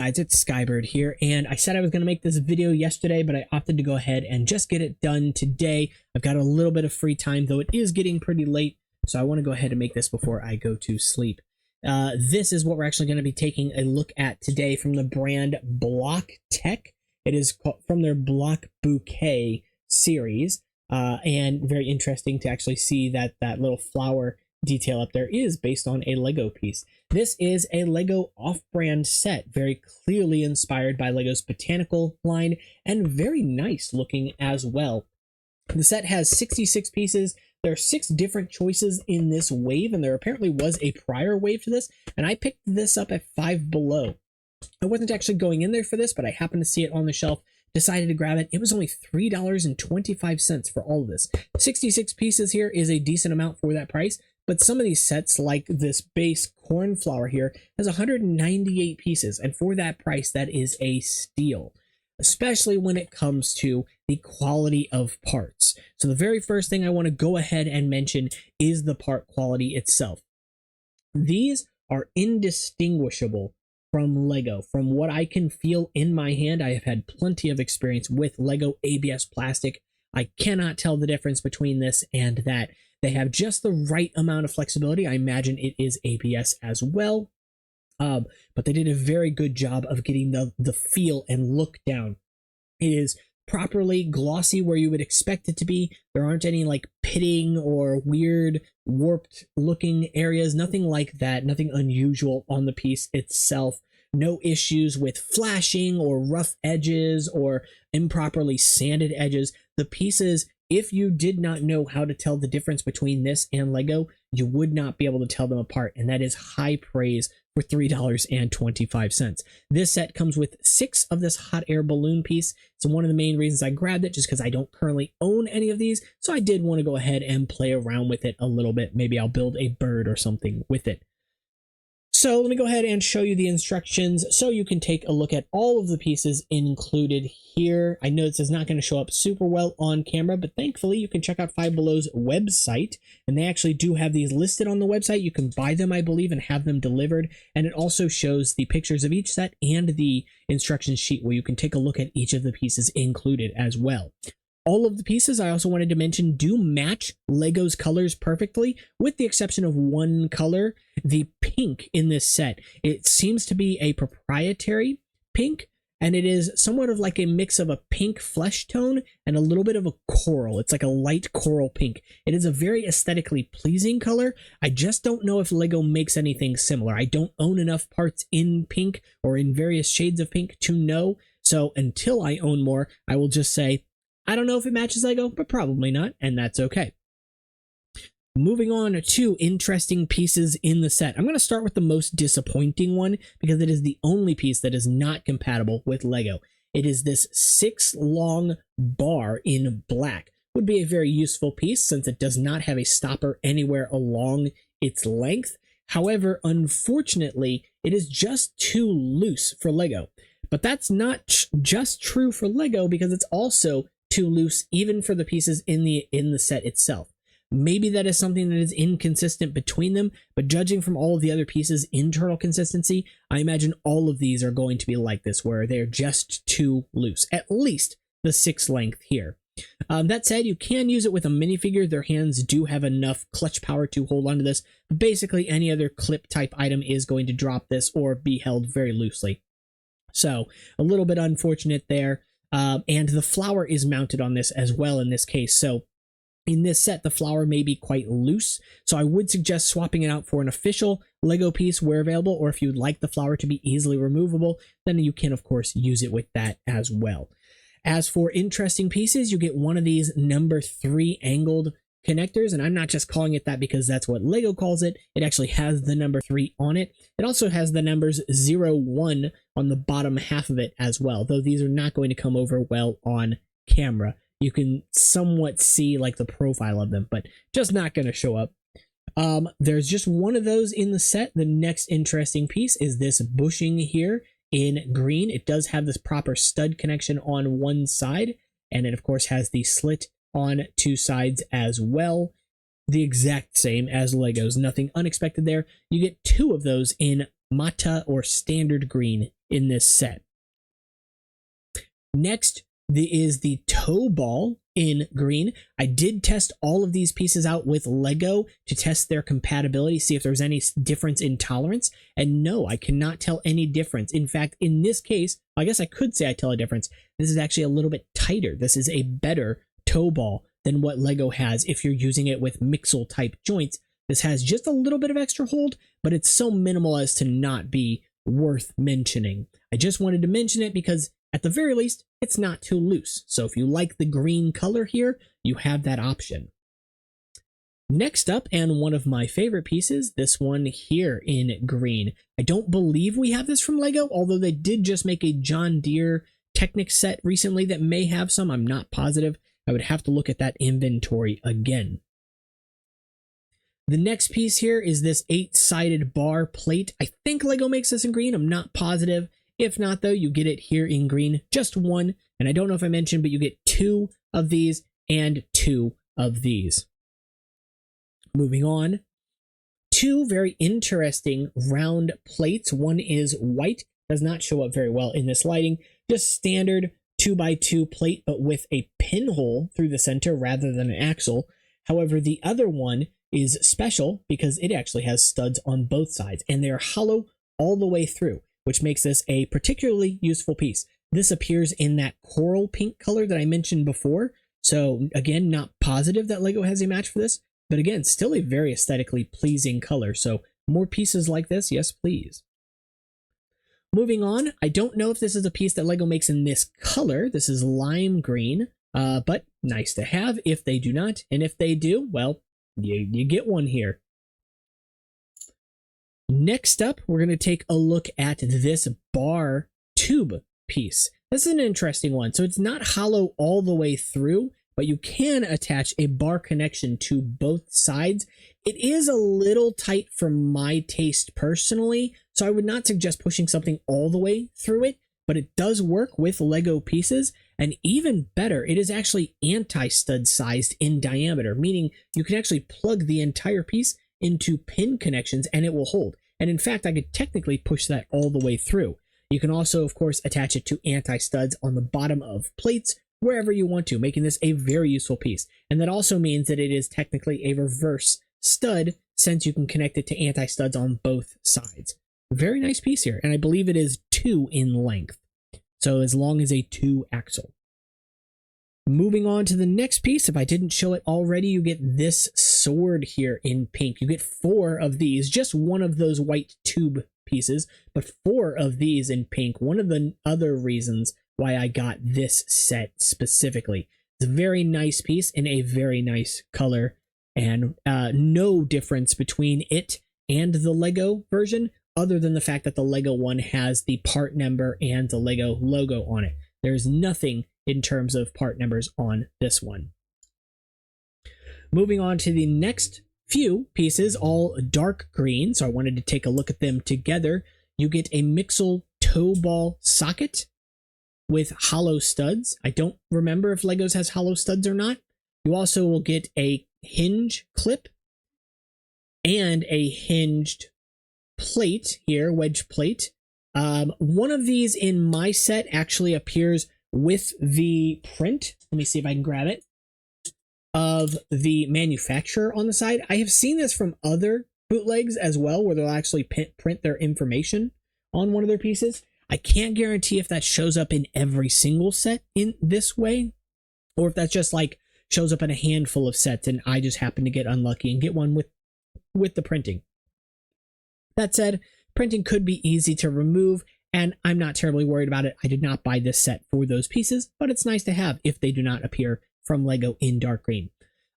Guys, it's Skybird here, and I said I was going to make this video yesterday, but I opted to go ahead and just get it done today. I've got a little bit of free time, though it is getting pretty late, so I want to go ahead and make this before I go to sleep. This is what we're actually going to be taking a look at today from the brand Block Tech. It is from their Block Bouquet series, and very interesting to actually see that that little flower detail up there is based on a Lego piece. This is a Lego off-brand set, very clearly inspired by Lego's Botanical line, and very nice looking as well. The set has 66 pieces. There are 6 different choices in this wave, and there apparently was a prior wave to this, and I picked this up at Five Below. I wasn't actually going in there for this, but I happened to see it on the shelf, decided to grab it. It was only $3.25 for all of this. 66 pieces here is a decent amount for that price, but some of these sets, like this base cornflower here, has 198 pieces, and for that price, that is a steal, especially when it comes to the quality of parts. So the very first thing I want to go ahead and mention is the part quality itself. These are indistinguishable from Lego. From what I can feel in my hand, I have had plenty of experience with Lego ABS plastic. I cannot tell the difference between this and that. They have just the right amount of flexibility. I imagine it is ABS as well. But they did a very good job of getting the feel and look down. It is properly glossy where you would expect it to be. There aren't any like pitting or weird warped looking areas, nothing like that, nothing unusual on the piece itself. No issues with flashing or rough edges or improperly sanded edges. The pieces, if you did not know how to tell the difference between this and Lego, you would not be able to tell them apart, and that is high praise for $3.25. This set comes with 6 of this hot air balloon piece. So one of the main reasons I grabbed it, just because I don't currently own any of these, so I did want to go ahead and play around with it a little bit. Maybe I'll build a bird or something with it. So let me go ahead and show you the instructions so you can take a look at all of the pieces included here. I know this is not going to show up super well on camera, but thankfully you can check out Five Below's website, and they actually do have these listed on the website. You can buy them, I believe, and have them delivered, and it also shows the pictures of each set and the instruction sheet where you can take a look at each of the pieces included as well. All of the pieces, I also wanted to mention, do match Lego's colors perfectly, with the exception of one color, the pink in this set. It seems to be a proprietary pink, and it is somewhat of like a mix of a pink flesh tone and a little bit of a coral. It's like a light coral pink. It is a very aesthetically pleasing color. I just don't know if Lego makes anything similar. I don't own enough parts in pink or in various shades of pink to know, so until I own more, I will just say, I don't know if it matches Lego, but probably not, and that's okay. Moving on to interesting pieces in the set. I'm going to start with the most disappointing one because it is the only piece that is not compatible with Lego. It is this 6-long bar in black. Would be a very useful piece since it does not have a stopper anywhere along its length. However, unfortunately, it is just too loose for Lego. But that's not just true for Lego because it's also too loose even for the pieces in the set itself. Maybe that is something that is inconsistent between them, but judging from all of the other pieces' internal consistency, I imagine all of these are going to be like this, where they're just too loose, at least the 6 length here. That said, you can use it with a minifigure. Their hands do have enough clutch power to hold onto this, but basically any other clip type item is going to drop this or be held very loosely. So a little bit unfortunate there. And the flower is mounted on this as well in this case. So in this set, the flower may be quite loose. So I would suggest swapping it out for an official Lego piece where available, or if you'd like the flower to be easily removable, then you can, of course, use it with that as well. As for interesting pieces, you get one of these number 3 angled connectors, and I'm not just calling it that because that's what Lego calls it. It actually has the number 3 on it. It also has the numbers 0, 1 on the bottom half of it as well, though these are not going to come over well on camera. You can somewhat see like the profile of them, but just not going to show up. There's just one of those in the set. The next interesting piece is this bushing here in green. It does have this proper stud connection on one side, and it of course has the slit on 2 sides as well. The exact same as Legos, nothing unexpected there. You get 2 of those in Mata or standard green in this set. Next is the toe ball in green. I did test all of these pieces out with Lego to test their compatibility, see if there's any difference in tolerance, and no, I cannot tell any difference. In fact, in this case, I guess I could say I tell a difference. This is actually a little bit tighter. This is a better toe ball than what Lego has if you're using it with Mixel type joints. This has just a little bit of extra hold, but it's so minimal as to not be worth mentioning. I just wanted to mention it because at the very least, it's not too loose. So if you like the green color here, you have that option. Next up, and one of my favorite pieces, this one here in green. I don't believe we have this from Lego, although they did just make a John Deere Technic set recently that may have some. I'm not positive. I would have to look at that inventory again. The next piece here is this 8-sided bar plate. I think Lego makes this in green. I'm not positive. If not, though, you get it here in green, just one. And I don't know if I mentioned, but you get 2 of these and 2 of these. Moving on, 2 very interesting round plates. One is white, does not show up very well in this lighting. Just standard 2x2 plate, but with a pinhole through the center rather than an axle. However, the other one is special because it actually has studs on both sides, and they're hollow all the way through, which makes this a particularly useful piece. This appears in that coral pink color that I mentioned before. So again, not positive that Lego has a match for this, but again, still a very aesthetically pleasing color. So more pieces like this, yes, please. Moving on, I don't know if this is a piece that Lego makes in this color. This is lime green, but nice to have if they do not. And if they do, well, you get one here. Next up, we're going to take a look at this bar tube piece. This is an interesting one. So it's not hollow all the way through, but you can attach a bar connection to both sides. It is a little tight for my taste personally, so I would not suggest pushing something all the way through it, but it does work with Lego pieces. And even better, it is actually anti-stud sized in diameter, meaning you can actually plug the entire piece into pin connections and it will hold. And in fact, I could technically push that all the way through. You can also, of course, attach it to anti-studs on the bottom of plates, wherever you want to, making this a very useful piece. And that also means that it is technically a reverse stud, since you can connect it to anti-studs on both sides. Very nice piece here, and I believe it is 2 in length. So as long as a 2 axle. Moving on to the next piece, if I didn't show it already, you get this sword here in pink. You get 4 of these, just one of those white tube pieces, but 4 of these in pink. One of the other reasons why I got this set specifically. It's a very nice piece in a very nice color, and no difference between it and the Lego version, other than the fact that the Lego one has the part number and the Lego logo on it. There's nothing in terms of part numbers on this one. Moving on to the next few pieces, all dark green, so I wanted to take a look at them together. You get a Mixel toe ball socket with hollow studs. I don't remember if Legos has hollow studs or not. You also will get a hinge clip and a hinged plate here, wedge plate. One of these in my set actually appears with the print. Let me see if I can grab it. Of the manufacturer on the side. I have seen this from other bootlegs as well, where they'll actually print their information on one of their pieces. I can't guarantee if that shows up in every single set in this way, or if that's just like shows up in a handful of sets and I just happen to get unlucky and get one with the printing. That said, printing could be easy to remove, and I'm not terribly worried about it. I did not buy this set for those pieces, but it's nice to have if they do not appear from Lego in dark green.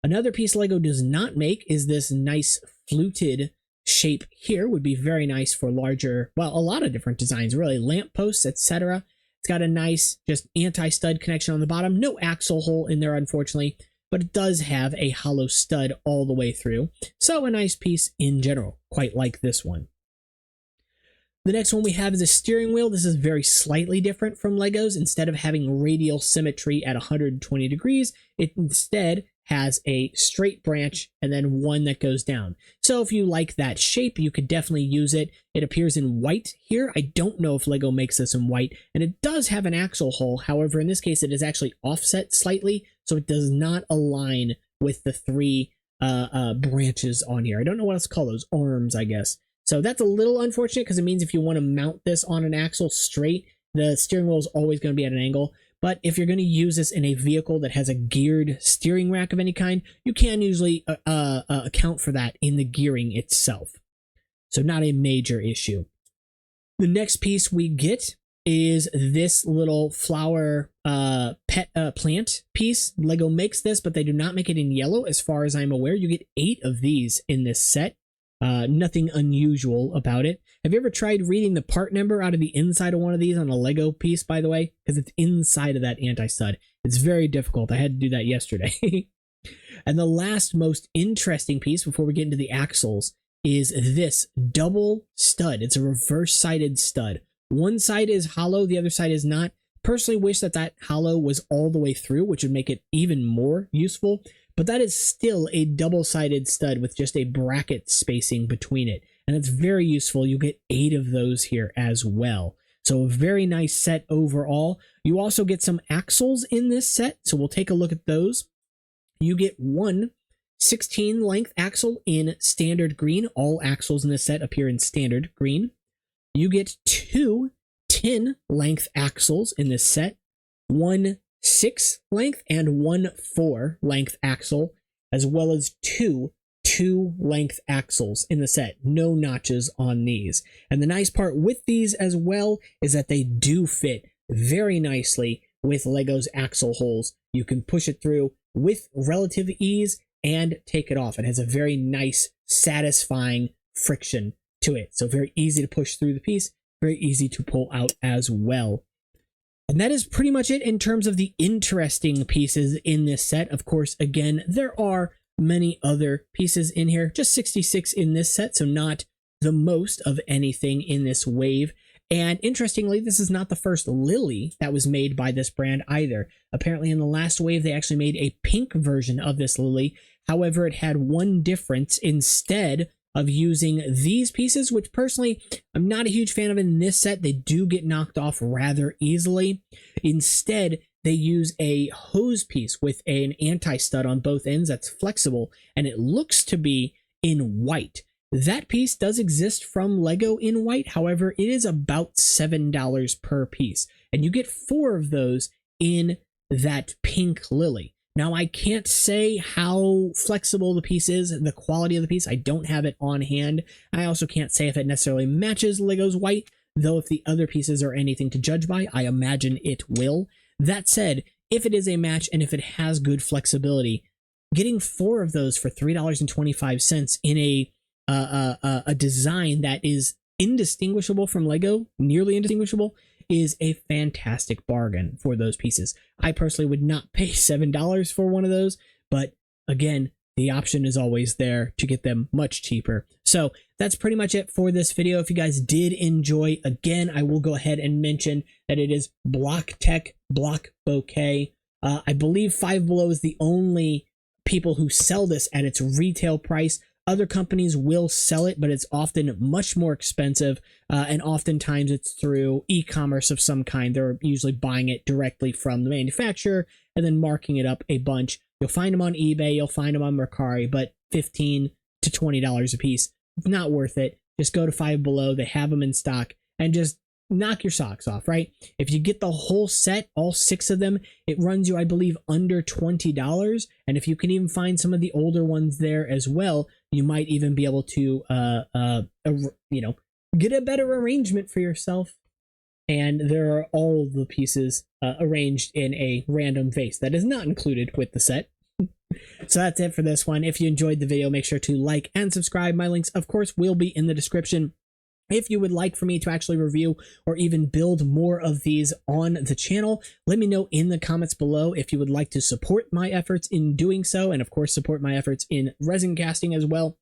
Another piece Lego does not make is this nice fluted shape here. Would be very nice for larger, well, a lot of different designs, really, lampposts, etc. It's got a nice just anti-stud connection on the bottom. No axle hole in there, unfortunately, but it does have a hollow stud all the way through. So a nice piece in general, quite like this one. The next one we have is a steering wheel. This is very slightly different from Legos. Instead of having radial symmetry at 120 degrees, it instead has a straight branch and then one that goes down. So if you like that shape, you could definitely use it. It appears in white here. I don't know if Lego makes this in white, and it does have an axle hole. However, in this case, it is actually offset slightly, so it does not align with the three branches on here. I don't know what else to call those, arms, I guess. So that's a little unfortunate because it means if you want to mount this on an axle straight, the steering wheel is always going to be at an angle. But if you're going to use this in a vehicle that has a geared steering rack of any kind, you can usually account for that in the gearing itself. So not a major issue. The next piece we get is this little flower plant piece. Lego makes this, but they do not make it in yellow as far as I'm aware. You get 8 of these in this set. Nothing unusual about it. Have you ever tried reading the part number out of the inside of one of these on a Lego piece, by the way? Because it's inside of that anti-stud. It's very difficult. I had to do that yesterday. And the last most interesting piece before we get into the axles is this double stud. It's a reverse-sided stud. One side is hollow, the other side is not. Personally wish that hollow was all the way through, which would make it even more useful. But that is still a double-sided stud with just a bracket spacing between it. And it's very useful. You get 8 of those here as well. So a very nice set overall. You also get some axles in this set, so we'll take a look at those. You get one 16 length axle in standard green. All axles in this set appear in standard green. You get 2 10 length axles in this set. One 6 length and one 4 length axle, as well as 2 length axles in the set. No notches on these. And the nice part with these as well is that they do fit very nicely with Lego's axle holes. You can push it through with relative ease and take it off. It has a very nice, satisfying friction to it. So very easy to push through the piece, very easy to pull out as well. And that is pretty much it in terms of the interesting pieces in this set. Of course, again, there are many other pieces in here, just 66 in this set, so not the most of anything in this wave. And interestingly, this is not the first Lily that was made by this brand either. Apparently in the last wave, they actually made a pink version of this Lily. However, it had one difference. Instead of using these pieces, which personally I'm not a huge fan of in this set, they do get knocked off rather easily. Instead, they use a hose piece with an anti-stud on both ends that's flexible, and it looks to be in white. That piece does exist from Lego in white, however, it is about $7 per piece, and you get 4 of those in that pink Lily. Now, I can't say how flexible the piece is, the quality of the piece. I don't have it on hand. I also can't say if it necessarily matches Lego's white, though if the other pieces are anything to judge by, I imagine it will. That said, if it is a match and if it has good flexibility, getting 4 of those for $3.25 in a design that is indistinguishable from Lego, nearly indistinguishable, is a fantastic bargain for those pieces. I personally would not pay $7 for one of those, but again, the option is always there to get them much cheaper. So that's pretty much it for this video. If you guys did enjoy, again, I will go ahead and mention that it is BlockTech Block Bouquet. I believe Five Below is the only people who sell this at its retail price. Other companies will sell it, but it's often much more expensive, and oftentimes it's through e-commerce of some kind. They're usually buying it directly from the manufacturer and then marking it up a bunch. You'll find them on eBay, you'll find them on Mercari, but $15 to $20 a piece. Not worth it. Just go to Five Below, they have them in stock, and just knock your socks off, right? If you get the whole set, all 6 of them, it runs you, I believe, under $20. And if you can even find some of the older ones there as well, you might even be able to, get a better arrangement for yourself. And there are all the pieces arranged in a random vase that is not included with the set. So that's it for this one. If you enjoyed the video, make sure to like and subscribe. My links, of course, will be in the description. If you would like for me to actually review or even build more of these on the channel, let me know in the comments below if you would like to support my efforts in doing so, and of course support my efforts in resin casting as well.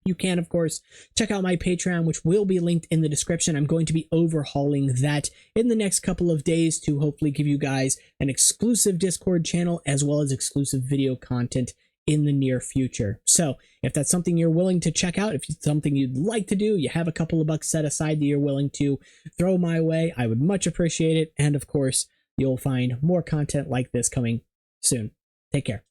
You can, of course, check out my Patreon, which will be linked in the description. I'm going to be overhauling that in the next couple of days to hopefully give you guys an exclusive Discord channel as well as exclusive video content in the near future. So if that's something you're willing to check out, if it's something you'd like to do, you have a couple of bucks set aside that you're willing to throw my way, I would much appreciate it. And of course, you'll find more content like this coming soon. Take care.